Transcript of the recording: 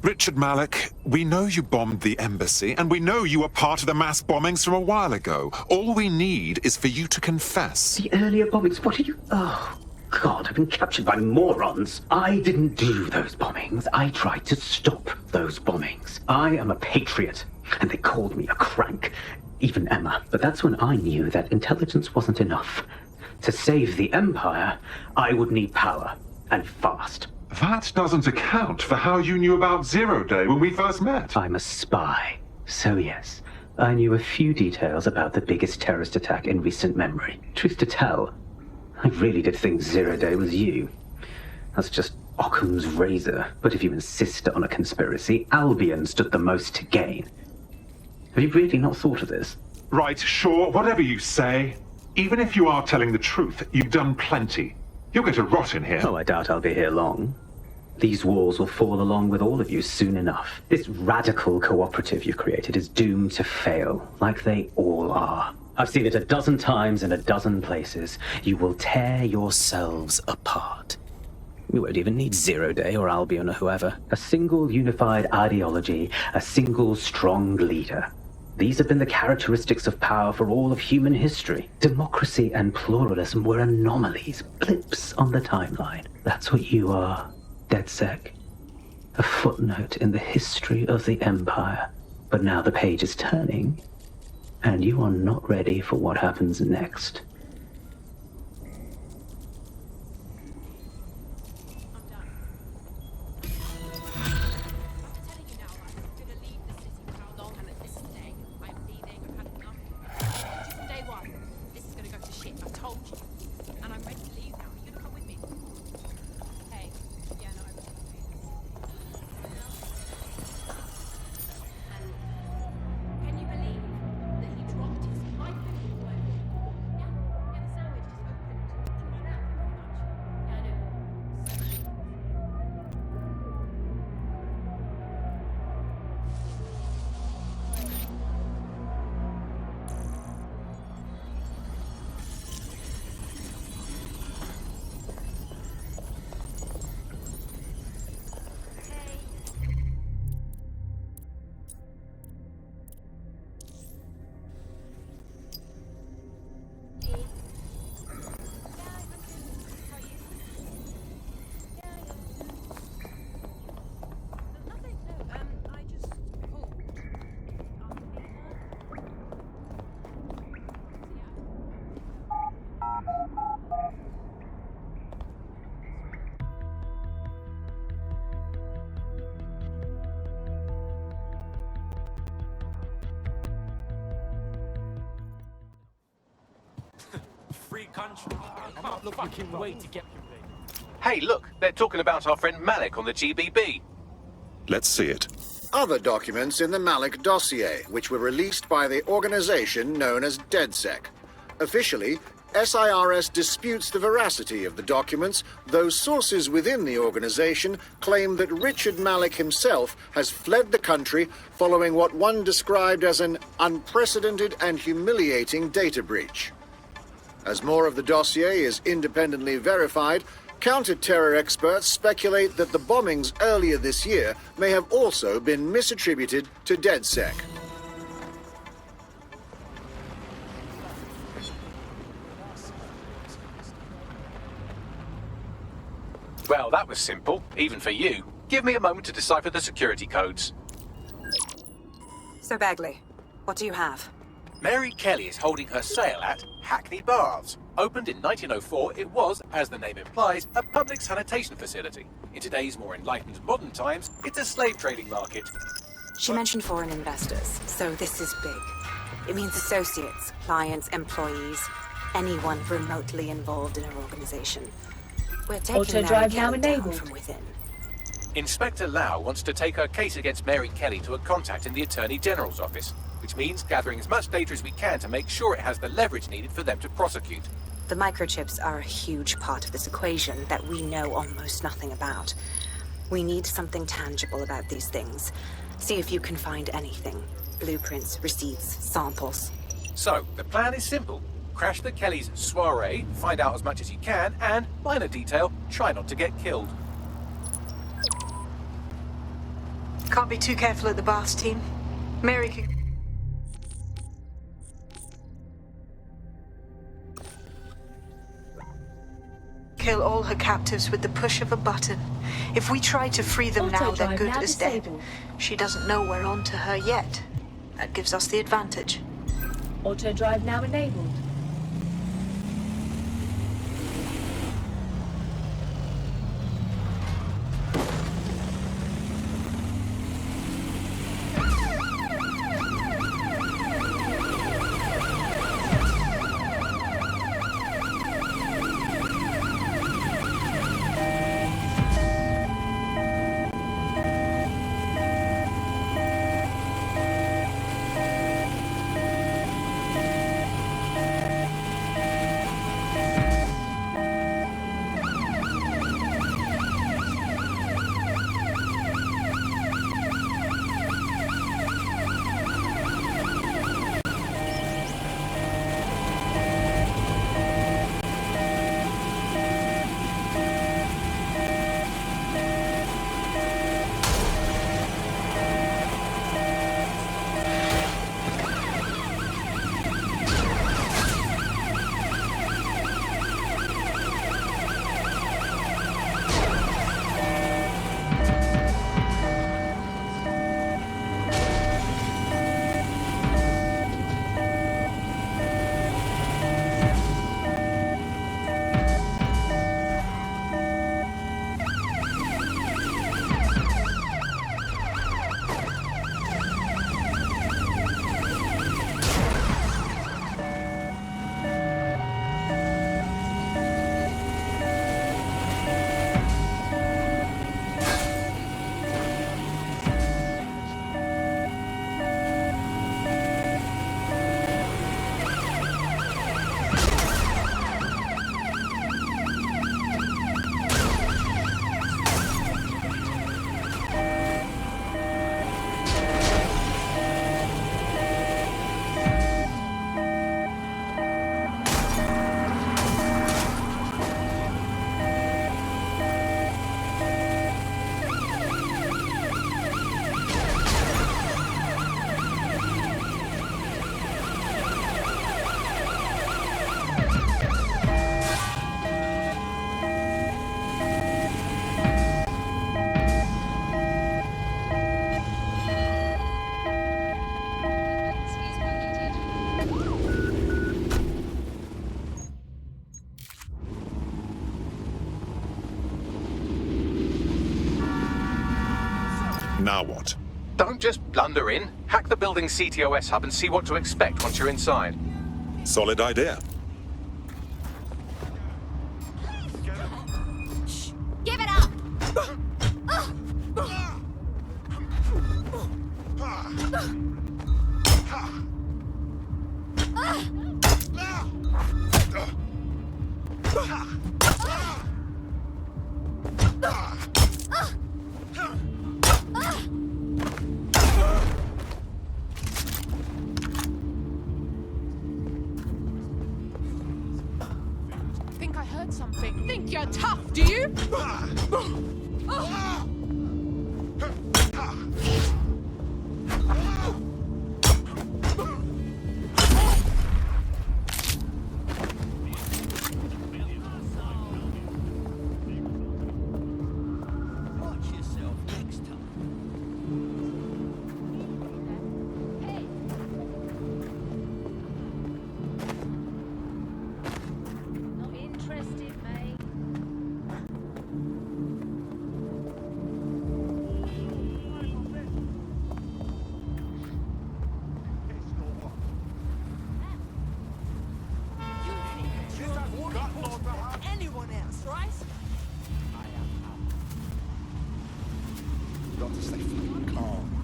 Richard Malik, we know you bombed the embassy, and we know you were part of the mass bombings from a while ago. All we need is for you to confess. The earlier bombings? What are you... Oh, God, I've been captured by morons. I didn't do those bombings. I tried to stop those bombings. I am a patriot, and they called me a crank. Even Emma. But that's when I knew that intelligence wasn't enough. To save the Empire, I would need power, and fast. That doesn't account for how you knew about Zero Day when we first met. I'm a spy, so yes, I knew a few details about the biggest terrorist attack in recent memory. Truth to tell, I really did think Zero Day was you. That's just Occam's razor. But if you insist on a conspiracy, Albion stood the most to gain. Have you really not thought of this? Right, sure, whatever you say. Even if you are telling the truth, you've done plenty. You'll get to rot in here. Oh, I doubt I'll be here long. These walls will fall along with all of you soon enough. This radical cooperative you've created is doomed to fail, like they all are. I've seen it a dozen times in a dozen places. You will tear yourselves apart. We won't even need Zero Day or Albion or whoever. A single unified ideology, a single strong leader. These have been the characteristics of power for all of human history. Democracy and pluralism were anomalies, blips on the timeline. That's what you are, DedSec. A footnote in the history of the Empire. But now the page is turning, and you are not ready for what happens next. Free country. I'm not fucking wait to get. Hey, look, they're talking about our friend Malik on the GBB. Let's see it. Other documents in the Malik dossier, which were released by the organization known as DedSec. Officially, SIRS disputes the veracity of the documents, though sources within the organization claim that Richard Malik himself has fled the country following what one described as an unprecedented and humiliating data breach. As more of the dossier is independently verified, counter-terror experts speculate that the bombings earlier this year may have also been misattributed to DedSec. Well, that was simple, even for you. Give me a moment to decipher the security codes. So, Bagley, what do you have? Mary Kelly is holding her sale at Hackney Baths. Opened in 1904, it was, as the name implies, a public sanitation facility. In today's more enlightened modern times, it's a slave trading market. She mentioned foreign investors, so this is big. It means associates, clients, employees, anyone remotely involved in her organization. We're taking Auto Mary drive now Kelly down enabled. from within. Inspector Lau wants to take her case against Mary Kelly to a contact in the Attorney General's office, which means gathering as much data as we can to make sure it has the leverage needed for them to prosecute. The microchips are a huge part of this equation that we know almost nothing about. We need something tangible about these things. See if you can find anything. Blueprints, receipts, samples. So, the plan is simple. Crash the Kellys' soiree, find out as much as you can, and, minor detail, try not to get killed. Can't be too careful at the baths, team. Mary can... kill all her captives with the push of a button. If we try to free them now, they're good as dead. She doesn't know we're on to her yet. That gives us the advantage. Auto drive now enabled. Now what? Don't just blunder in. Hack the building's CTOS hub and see what to expect once you're inside. Solid idea. Give it up! Think I heard something. Think you're tough, do you? Anyone else, right? Got to stay fucking calm.